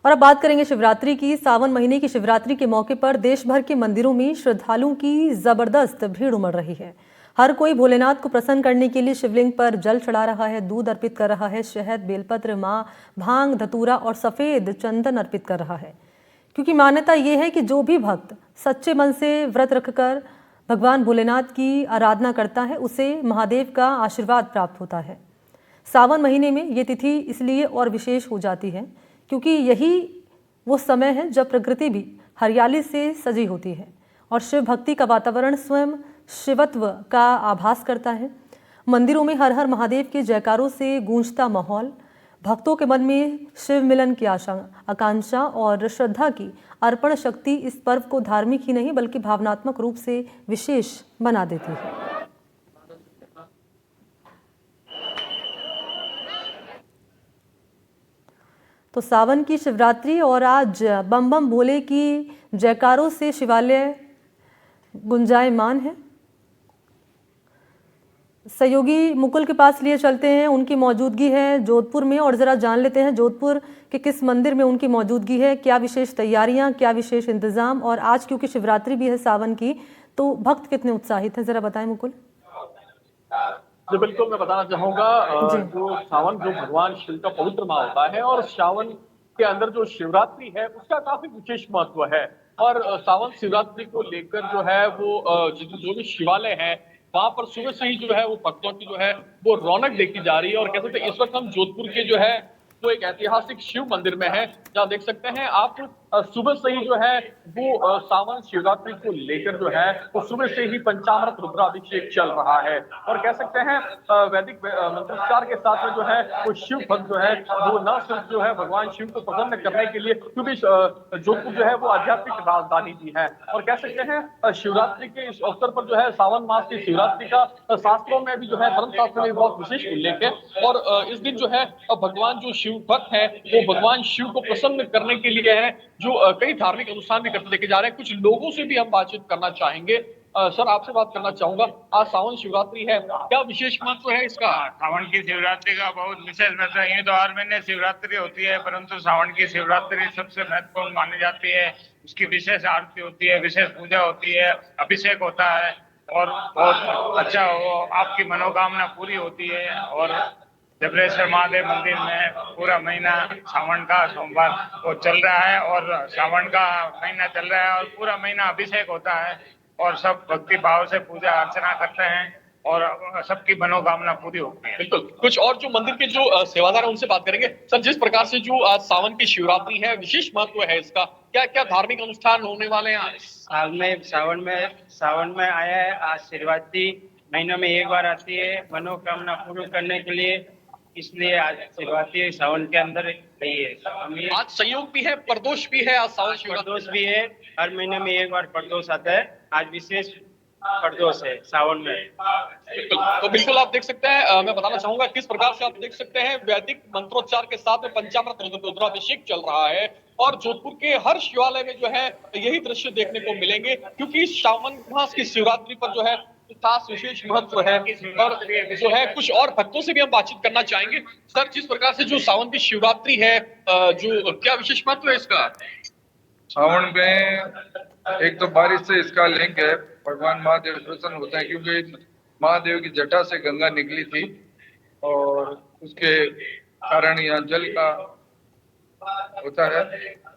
और अब बात करेंगे शिवरात्रि की। सावन महीने की शिवरात्रि के मौके पर देश भर के मंदिरों में श्रद्धालुओं की जबरदस्त भीड़ उमड़ रही है। हर कोई भोलेनाथ को प्रसन्न करने के लिए शिवलिंग पर जल चढ़ा रहा है, दूध अर्पित कर रहा है, शहद, बेलपत्र, भांग, धतूरा और सफेद चंदन अर्पित कर रहा है। क्योंकि मान्यता ये है कि जो भी भक्त सच्चे मन से व्रत रखकर भगवान भोलेनाथ की आराधना करता है, उसे महादेव का आशीर्वाद प्राप्त होता है। सावन महीने में ये तिथि इसलिए और विशेष हो जाती है क्योंकि यही वो समय है जब प्रकृति भी हरियाली से सजी होती है और शिव भक्ति का वातावरण स्वयं शिवत्व का आभास करता है। मंदिरों में हर हर महादेव के जयकारों से गूंजता माहौल भक्तों के मन में शिव मिलन की आकांक्षा और श्रद्धा की अर्पण शक्ति इस पर्व को धार्मिक ही नहीं बल्कि भावनात्मक रूप से विशेष बना देती है। तो सावन की शिवरात्रि और आज बम बम भोले की जयकारों से शिवालय गुंजायमान है। सहयोगी मुकुल के पास लिए चलते हैं, उनकी मौजूदगी है जोधपुर में और ज़रा जान लेते हैं जोधपुर के किस मंदिर में उनकी मौजूदगी है, क्या विशेष तैयारियां, क्या विशेष इंतजाम, और आज क्योंकि शिवरात्रि भी है सावन की तो भक्त कितने उत्साहित हैं, ज़रा बताएं मुकुल। जी बिल्कुल, मैं बताना चाहूंगा जो सावन जो भगवान शिव का पवित्र माह होता है और सावन के अंदर जो शिवरात्रि है उसका काफी विशेष महत्व है। और सावन शिवरात्रि को लेकर जो है वो जो भी शिवालय है वहां पर सुबह से ही जो है वो भक्तों की जो है वो रौनक देखी जा रही है। और कह सकते हैं इस वक्त हम जोधपुर के जो है वो एक ऐतिहासिक शिव मंदिर में है, जहाँ देख सकते हैं आप सुबह से ही जो है वो सावन शिवरात्रि को लेकर जो है वो सुबह से ही पंचामृत रुद्राभिषेक चल रहा है। और कह सकते हैं वैदिक मंत्रोच्चार के साथ में जो है वो शिव भक्त जो है वो न सिर्फ जो है भगवान शिव को प्रसन्न करने के लिए, क्योंकि जोधपुर जो है वो आध्यात्मिक राजधानी भी है। और कह सकते हैं शिवरात्रि के इस अवसर पर जो है सावन मास की शिवरात्रि का शास्त्रों में भी जो है धर्मशास्त्र में बहुत विशेष उल्लेख है। और इस दिन जो है भगवान जो शिव भक्त है वो भगवान शिव को प्रसन्न करने के लिए है, जो कई धार्मिक अनुष्ठान भी करते देखे जा रहे हैं। कुछ लोगों से भी हम बातचीत करना चाहेंगे। सर, आपसे बात करना चाहूंगा, आज सावन शिवरात्रि है, क्या विशेष महत्व है इसका? सावन की शिवरात्रि का बहुत विशेष महत्व है। यूं तो हर महीने शिवरात्रि होती है, परंतु सावन की शिवरात्रि सबसे महत्वपूर्ण मानी जाती है। उसकी विशेष आरती होती है, विशेष पूजा होती है, अभिषेक होता है और बहुत अच्छा वो आपकी मनोकामना पूरी होती है। और जबरेश्वर महादेव मंदिर में पूरा महीना सावन का सोमवार वो चल रहा है और सावन का महीना चल रहा है और पूरा महीना अभिषेक होता है और सब भक्ति भाव से पूजा अर्चना करते हैं और सबकी मनोकामना पूरी होती है। बिल्कुल, कुछ और जो मंदिर के जो सेवादार है उनसे बात करेंगे। सर, जिस प्रकार से जो आज सावन की शिवरात्रि है, विशेष महत्व है इसका, क्या क्या धार्मिक अनुष्ठान होने वाले हैं? सावन में आया है। आज शिवरात्रि महीनों में एक बार आती है मनोकामना पूरी करने के लिए, इसलिए आज शिवरात्रि सावन के अंदर गई है। आज संयोग भी है, प्रदोष भी है, आज सावन प्रदोष भी है, हर महीने में एक बार प्रदोष आता है, आज विशेष प्रदोष है सावन में। तो बिल्कुल आप देख सकते हैं, मैं बताना चाहूंगा किस प्रकार से आप देख सकते हैं वैदिक मंत्रोच्चार के साथ में पंचामृत रुद्राभिषेक चल रहा है। और जोधपुर के हर शिवालय में जो है यही दृश्य देखने को मिलेंगे, क्योंकि सावन मास की शिवरात्रि पर जो है खास विशेष महत्व है। और जो है कुछ और भक्तों से भी हम बातचीत करना चाहेंगे। सर, जिस प्रकार से जो सावन की शिवरात्रि है, जो क्या विशेष महत्व है इसका? सावन में एक तो बारिश से इसका लिंक है, भगवान महादेव प्रसन्न होता है क्योंकि महादेव की जटा से गंगा निकली थी और उसके कारण यहाँ जल का होता है।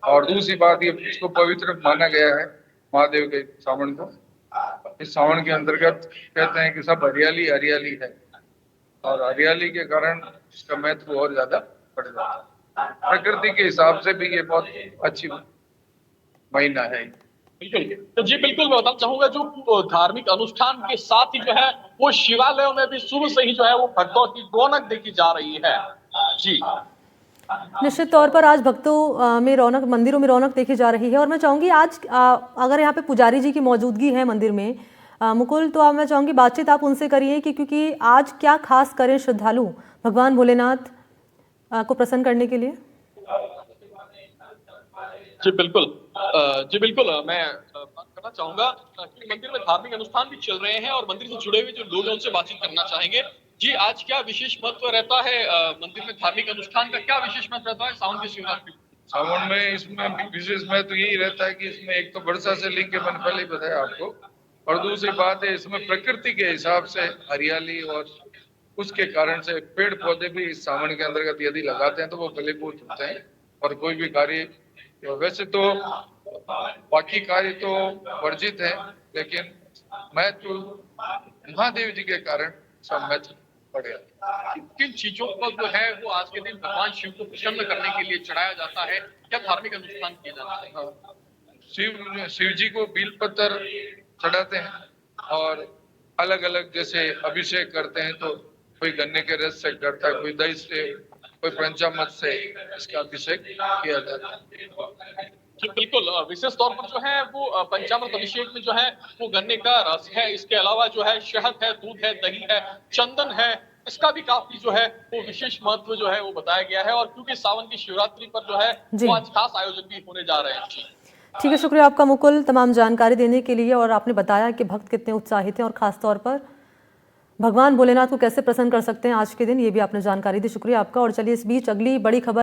और दूसरी बात, ये इसको पवित्र माना गया है महादेव के सावन को। इस सावन के अंतर्गत कहते हैं कि सब हरियाली हरियाली है और हरियाली के कारण इसका महत्व और ज्यादा बढ़ जाता है। प्रकृति के हिसाब से भी ये बहुत अच्छी महीना है। बिल्कुल, तो जी बिल्कुल मैं बताना चाहूंगा जो धार्मिक अनुष्ठान के साथ ही जो है वो शिवालयों में भी सुबह से ही जो है वो भक्तों की रौनक देखी जा रही है। जी निश्चित तौर पर आज भक्तों में रौनक, मंदिरों में रौनक देखी जा रही है। और मैं चाहूँगी आज अगर यहाँ पे पुजारी जी की मौजूदगी है मंदिर में, मुकुल, तो मैं चाहूँगी बातचीत आप उनसे करिए कि क्योंकि आज क्या खास करें श्रद्धालु भगवान भोलेनाथ को प्रसन्न करने के लिए। जी बिल्कुल, मैं बात करना चाहूंगा कि मंदिर में धार्मिक अनुष्ठान भी चल रहे हैं और मंदिर से जुड़े हुए जो लोग हैं उनसे बातचीत करना चाहेंगे। जी, आज क्या विशेष महत्व रहता है मंदिर में धार्मिक अनुष्ठान का, क्या विशेष महत्व रहता है सावन की शिवरात्रि? सावन में इसमें विशेष महत्व यही रहता है कि इसमें एक तो वर्षा से लिंक है, मैंने पहले ही बताया आपको, और दूसरी बात है इसमें प्रकृति के हिसाब से हरियाली और उसके कारण से पेड़ पौधे भी इस सावन के अंतर्गत यदि लगाते हैं तो वो फलीभूत होते हैं। और कोई भी कार्य, वैसे तो बाकी कार्य तो वर्जित है, लेकिन महत्व महादेव जी के कारण सब महत्व बढ़ेगा। किन चीजों को जो है वो आज के दिन भगवान शिव को प्रसन्न करने के लिए चढ़ाया जाता है, क्या धार्मिक अनुष्ठान किए जाते हैं? शिव जी को बील पत्थर चढ़ाते हैं और अलग अलग जैसे अभिषेक करते हैं, तो कोई गन्ने के रस से करता है, कोई दही से, कोई पंचामृत से इसका अभिषेक किया जाता है। जी बिल्कुल, विशेष तौर पर जो है वो पंचामृत अभिषेक में जो है वो गन्ने का रस है, इसके अलावा जो है शहद है, दूध है, दही है, चंदन है, इसका भी काफी जो है वो विशेष महत्व जो है वो बताया गया है। और क्योंकि सावन की शिवरात्रि पर जो है वो आज खास आयोजन भी होने जा रहे हैं। ठीक है, शुक्रिया आपका मुकुल तमाम जानकारी देने के लिए। और आपने बताया कि भक्त कितने उत्साहित हैं और खास तौर पर भगवान भोलेनाथ को कैसे प्रसन्न कर सकते हैं आज के दिन, ये भी आपने जानकारी दी। शुक्रिया आपका। और चलिए इस बीच अगली बड़ी खबर